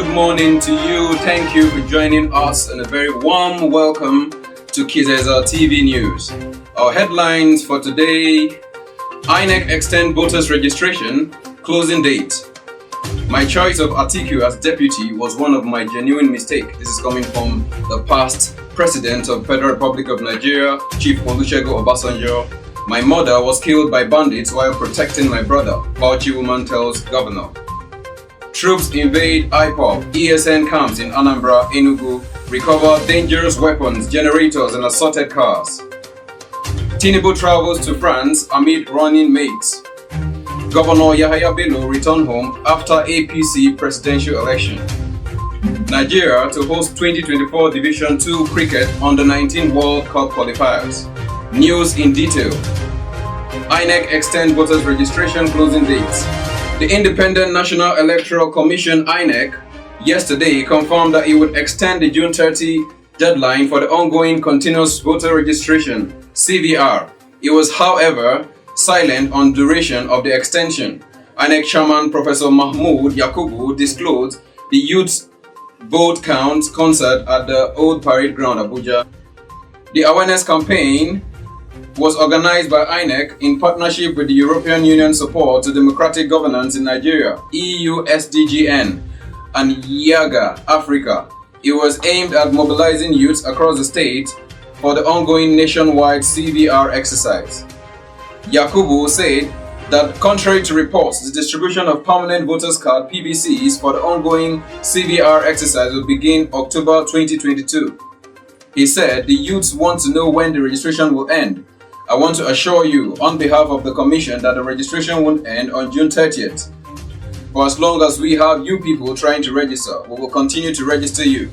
Good morning to you. Thank you for joining us and a very warm welcome to Kizeza TV News. Our headlines for today: INEC extend voters registration, closing date. My choice of Atiku as deputy was one of my genuine mistakes. This is coming from the past president of Federal Republic of Nigeria, Chief Olusegun Obasanjo. My mother was killed by bandits while protecting my brother, Bauchi woman tells governor. Troops invade IPOB, ESN camps in Anambra, Enugu, recover dangerous weapons, generators and assorted cars. Tinubu travels to France amid running mates. Governor Yahaya Bello returned home after APC presidential election. Nigeria to host 2024 Division 2 Cricket Under-19 World Cup qualifiers. News in detail. INEC extend voters registration closing dates. The Independent National Electoral Commission (INEC) yesterday confirmed that it would extend the June 30 deadline for the ongoing continuous voter registration (CVR). It was, however, silent on duration of the extension. INEC Chairman Professor Mahmood Yakubu disclosed the youth vote count concert at the Old Parade Ground, Abuja. The awareness campaign was organized by INEC in partnership with the European Union Support to Democratic Governance in Nigeria, EU SDGN, and YAGA Africa. It was aimed at mobilizing youths across the state for the ongoing nationwide CVR exercise. Yakubu said that contrary to reports, the distribution of permanent voters card (PVCs) for the ongoing CVR exercise will begin October 2022. He said the youths want to know when the registration will end. I want to assure you on behalf of the Commission that the registration won't end on June 30th. For as long as we have you people trying to register, we will continue to register you.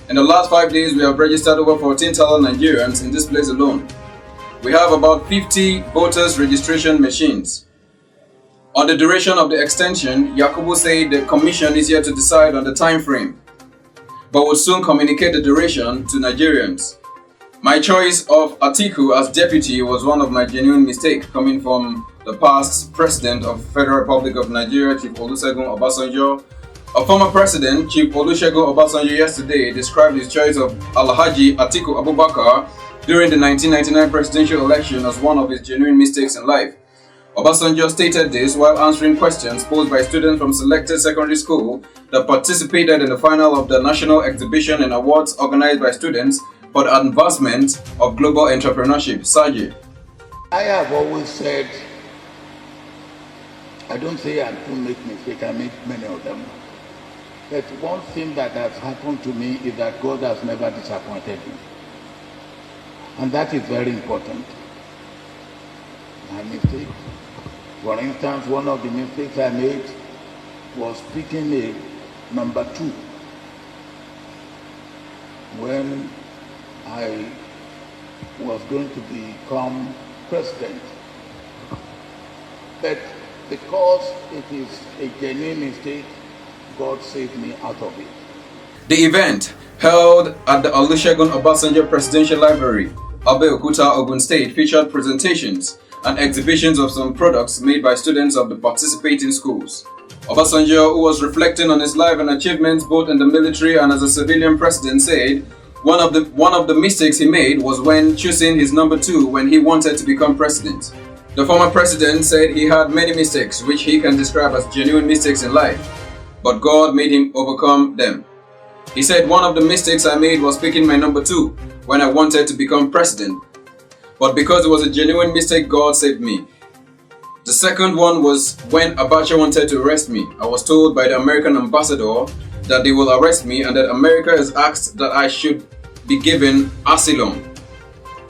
In the last 5 days, we have registered over 14,000 Nigerians in this place alone. We have about 50 voters registration machines. On the duration of the extension, Yakubu said the Commission is yet to decide on the time frame, but will soon communicate the duration to Nigerians. My choice of Atiku as deputy was one of my genuine mistakes, coming from the past president of Federal Republic of Nigeria, Chief Olusegun Obasanjo. A former president, Chief Olusegun Obasanjo, yesterday described his choice of Alhaji Atiku Abubakar during the 1999 presidential election as one of his genuine mistakes in life. Obasanjo stated this while answering questions posed by students from selected secondary school that participated in the final of the National Exhibition and Awards organized by students for the advancement of global entrepreneurship, SAGE. I have always said, I don't say I don't make mistakes, I make many of them. But one thing that has happened to me is that God has never disappointed me. And that is very important. My mistake. For instance, one of the mistakes I made was picking a number 2 when I was going to become president. But because it is a genuine mistake, God saved me out of it. The event, held at the Olusegun Obasanjo Presidential Library, Abeokuta, Ogun State, featured presentations and exhibitions of some products made by students of the participating schools. Obasanjo, who was reflecting on his life and achievements both in the military and as a civilian president, said one of the mistakes he made was when choosing his number 2 when he wanted to become president. The former president said he had many mistakes which he can describe as genuine mistakes in life, but God made him overcome them. He said, one of the mistakes I made was picking my number 2 when I wanted to become president, but because it was a genuine mistake, God saved me. The second one was when Abacha wanted to arrest me. I was told by the American ambassador that they will arrest me and that America has asked that I should be given asylum.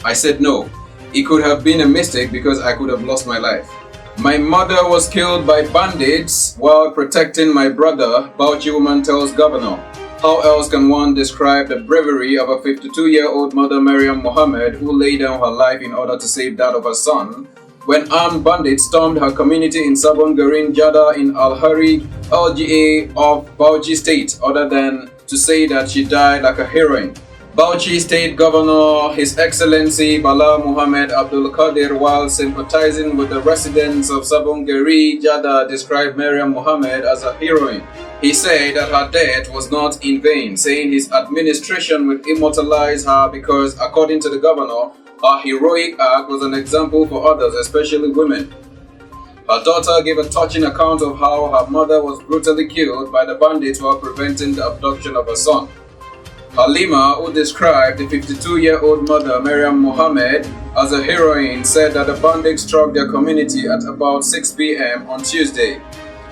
I said no. It could have been a mistake because I could have lost my life. My mother was killed by bandits while protecting my brother, Bauchi woman tells governor. How else can one describe the bravery of a 52-year-old mother, Maryam Mohammed, who laid down her life in order to save that of her son, when armed bandits stormed her community in Sabon Garin Jada in Al-Hari, LGA of Bauchi State, other than to say that she died like a heroine? Bauchi State Governor His Excellency Bala Muhammad Abdul Qadir, while sympathizing with the residents of Sabongeri, Jada, described Maryam Mohammed as a heroine. He said that her death was not in vain, saying his administration would immortalize her because, according to the governor, her heroic act was an example for others, especially women. Her daughter gave a touching account of how her mother was brutally killed by the bandits while preventing the abduction of her son. Halima, who described the 52-year-old mother Maryam Mohammed as a heroine, said that the bandits struck their community at about 6 p.m. on Tuesday,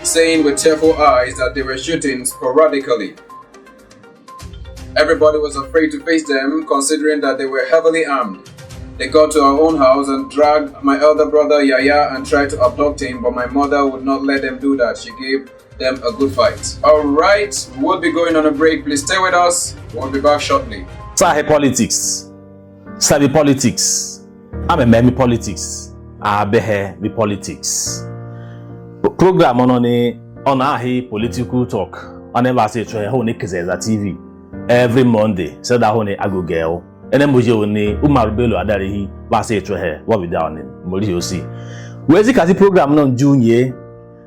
saying with tearful eyes that they were shooting sporadically. Everybody was afraid to face them, considering that they were heavily armed. They got to our own house and dragged my elder brother Yaya and tried to abduct him, but my mother would not let them do that. She gave them a good fight. Alright, we'll be going on a break. Please stay with us. We'll be back shortly. Sahi politics. Sabi politics. I'm a meme politics. Abehe me politics. Program on ahi political talk. On ever say try hone Kizeza TV. Every Monday. So that hone ago girl. And then Mujo ni Umar Bello Adarihi. Basi try what we down in Molio see. Where's the kasi program non Junior?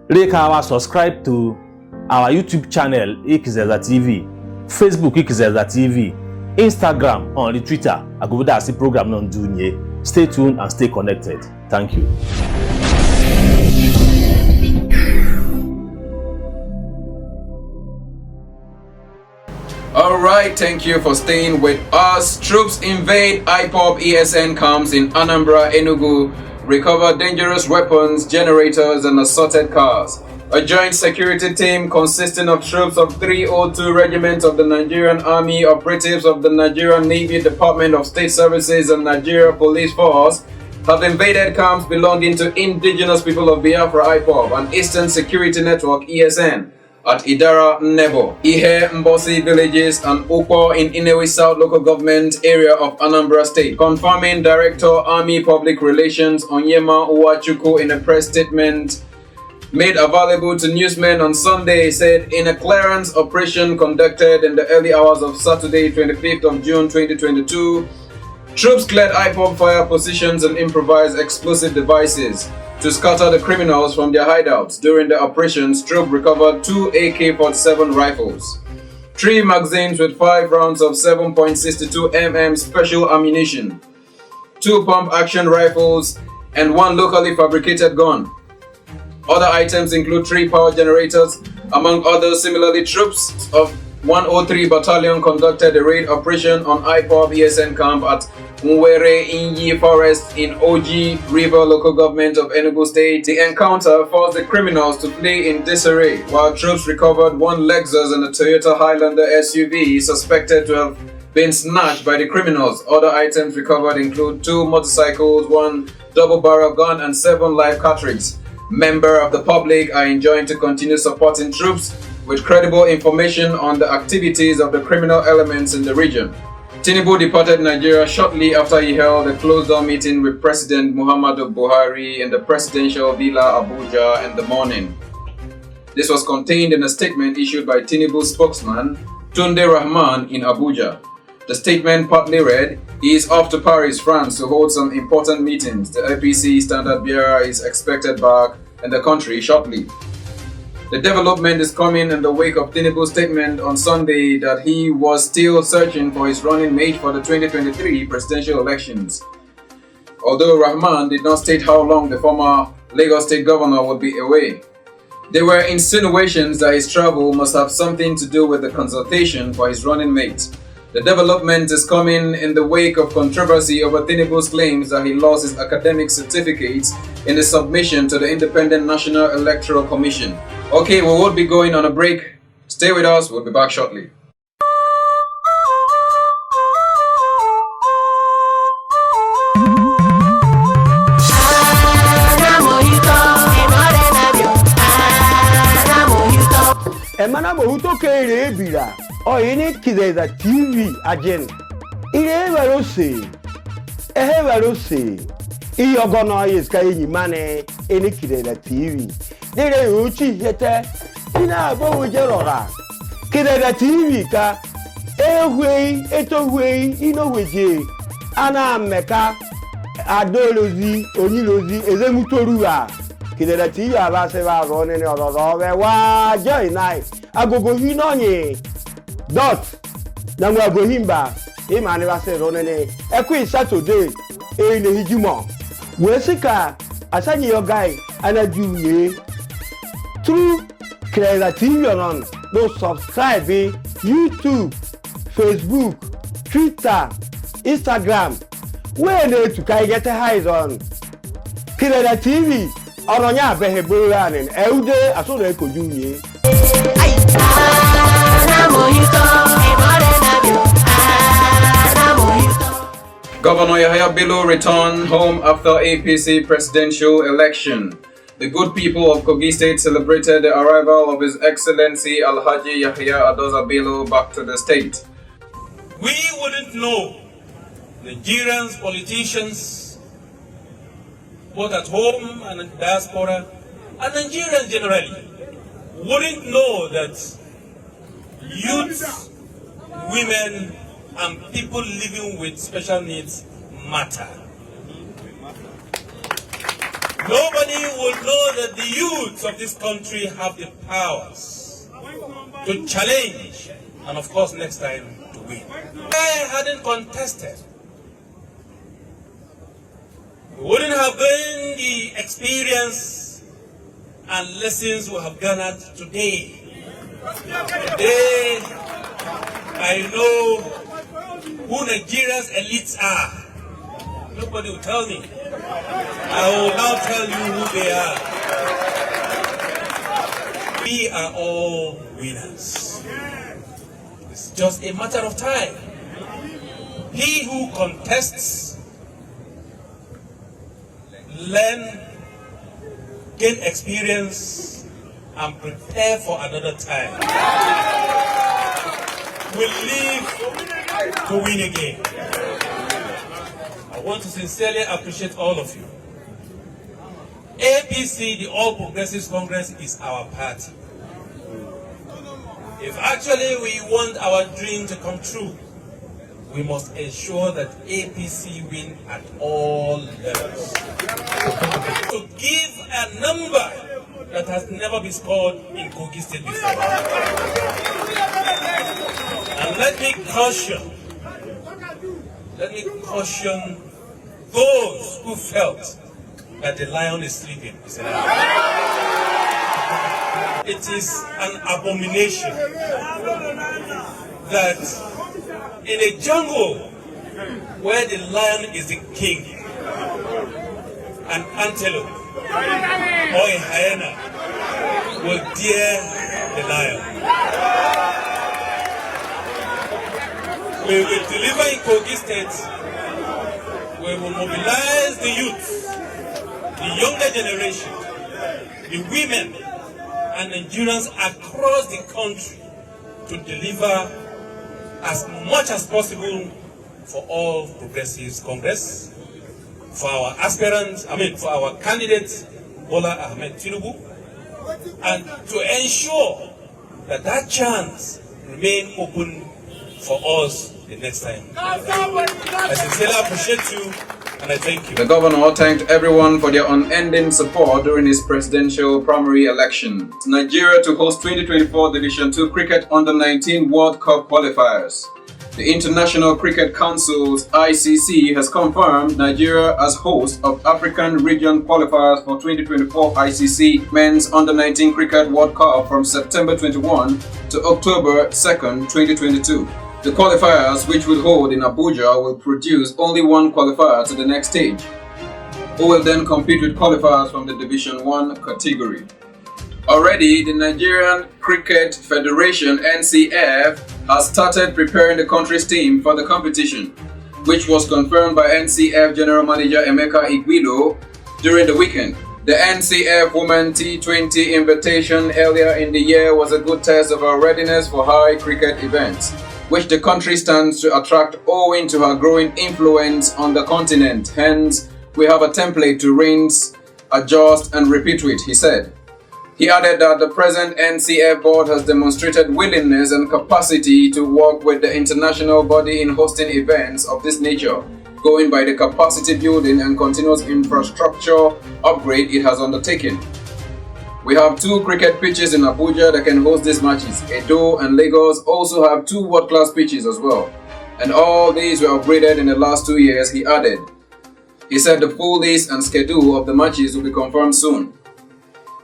Reka subscribe to our YouTube channel Ikizeza TV, Facebook Ikizeza TV, Instagram on the Twitter. I go that see program non Junior. Stay tuned and stay connected. Thank you. Alright, thank you for staying with us. Troops invade IPOB ESN camps in Anambra, Enugu, recover dangerous weapons, generators, and assorted cars. A joint security team consisting of troops of 302 Regiment of the Nigerian Army, operatives of the Nigerian Navy, Department of State Services, and Nigeria Police Force have invaded camps belonging to indigenous people of Biafra IPOB and Eastern Security Network ESN at Idara Nebo, Ihe Mbosi villages and Ukpo in Inewi South local government area of Anambra State. Confirming Director Army Public Relations Onyema Uwachuku in a press statement made available to newsmen on Sunday said in a clearance operation conducted in the early hours of Saturday 25th of June 2022, troops cleared IPOB fire positions and improvised explosive devices to scatter the criminals from their hideouts. During the operations, troops recovered 2 AK-47 rifles, 3 magazines with 5 rounds of 7.62 mm special ammunition, 2 pump-action rifles, and 1 locally fabricated gun. Other items include 3 power generators. Among others, similarly, troops of 103 Battalion conducted a raid operation on IPOB ESN camp at Mwere Inyi Forest in Oji River local government of Enugu State. The encounter forced the criminals to flee in disarray, while troops recovered 1 Lexus and a Toyota Highlander SUV suspected to have been snatched by the criminals. Other items recovered include 2 motorcycles, 1 double-barrel gun, and 7 live cartridges. Members of the public are enjoined to continue supporting troops with credible information on the activities of the criminal elements in the region. Tinubu departed Nigeria shortly after he held a closed-door meeting with President Muhammadu Buhari in the presidential villa Abuja in the morning. This was contained in a statement issued by Tinubu's spokesman, Tunde Rahman, in Abuja. The statement partly read, "He is off to Paris, France to hold some important meetings. The APC standard bearer is expected back in the country shortly." The development is coming in the wake of Tinubu's statement on Sunday that he was still searching for his running mate for the 2023 presidential elections. Although Rahman did not state how long the former Lagos State governor would be away, there were insinuations that his travel must have something to do with the consultation for his running mate. The development is coming in the wake of controversy over Tinubu's claims that he lost his academic certificates in the submission to the Independent National Electoral Commission. Okay, we will be going on a break. Stay with us, we'll be back shortly. Emana mohuto kere bira. O ini Kizeza TV agent. Ire warose. Ehe warose. Iyogono iska enyi mane ini Kizeza TV. Dire uchi hete. Ina bo ujerora. Kizeza TV ka ehwe etohwe inoweje ana meka adolozi onilozi ezemutorua kidere ti yo abase ba ro ni orodo be wa join nai agogo hi no yin dot na mu agohimba e ma ni ba se ro ni eku Saturday e ne hijimo we sika asanyi yo guy anajuye through creative on no subscribe YouTube, Facebook, Twitter, Instagram. Where they to get a highs on Kireda TV or on your behavior and Elder as soon as could do. Governor Yahya Bello returned home after APC presidential election. The good people of Kogi State celebrated the arrival of His Excellency Alhaji Yahya Adoza Bello back to the state. We wouldn't know, Nigerians, politicians, both at home and in diaspora, and Nigerians generally, wouldn't know that youth, women, and people living with special needs matter. Nobody will know that the youth of this country have the powers to challenge and, of course, next time to win. I hadn't contested. We wouldn't have gained the experience and lessons we have garnered today. Today, I know who Nigeria's elites are. Nobody will tell me. I will now tell you who they are. We are all winners. It's just a matter of time. He who contests, learn, gain experience, and prepare for another time will live to win again. I want to sincerely appreciate all of you. APC, the All Progressives Congress, is our party. If actually we want our dream to come true, we must ensure that APC win at all levels. To give a number that has never been scored in Kogi State before. And let me caution those who felt that the lion is sleeping. It is an abomination that in a jungle where the lion is the king, an antelope or a hyena will dare the lion. We will deliver in Kogi State. We will mobilize the youth, the younger generation, the women, and Nigerians across the country to deliver as much as possible for All Progressives Congress, for our aspirants, for our candidate, Bola Ahmed Tinubu, and to ensure that that chance remain open for us the next time. I sincerely appreciate you and I thank you. The governor thanked everyone for their unending support during his presidential primary election. Nigeria to host 2024 Division 2 Cricket Under-19 World Cup qualifiers. The International Cricket Council's ICC has confirmed Nigeria as host of African Region qualifiers for 2024 ICC Men's Under-19 Cricket World Cup from September 21 to October 2nd, 2022. The qualifiers, which will hold in Abuja, will produce only one qualifier to the next stage, who will then compete with qualifiers from the Division 1 category. Already, the Nigerian Cricket Federation (NCF) has started preparing the country's team for the competition, which was confirmed by NCF General Manager Emeka Igwido during the weekend. The NCF Women T20 invitation earlier in the year was a good test of our readiness for high cricket events, which the country stands to attract owing to her growing influence on the continent. Hence, we have a template to rinse, adjust, and repeat with, he said. He added that the present NCF board has demonstrated willingness and capacity to work with the international body in hosting events of this nature, going by the capacity building and continuous infrastructure upgrade it has undertaken. We have 2 cricket pitches in Abuja that can host these matches. Edo and Lagos also have 2 world-class pitches as well. And all these were upgraded in the last 2 years, he added. He said the full list and schedule of the matches will be confirmed soon.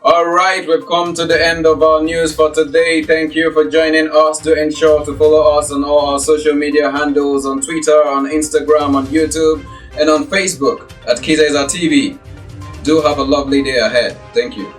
Alright, we've come to the end of our news for today. Thank you for joining us. To ensure to follow us on all our social media handles on Twitter, on Instagram, on YouTube, and on Facebook at Kizeza TV. Do have a lovely day ahead. Thank you.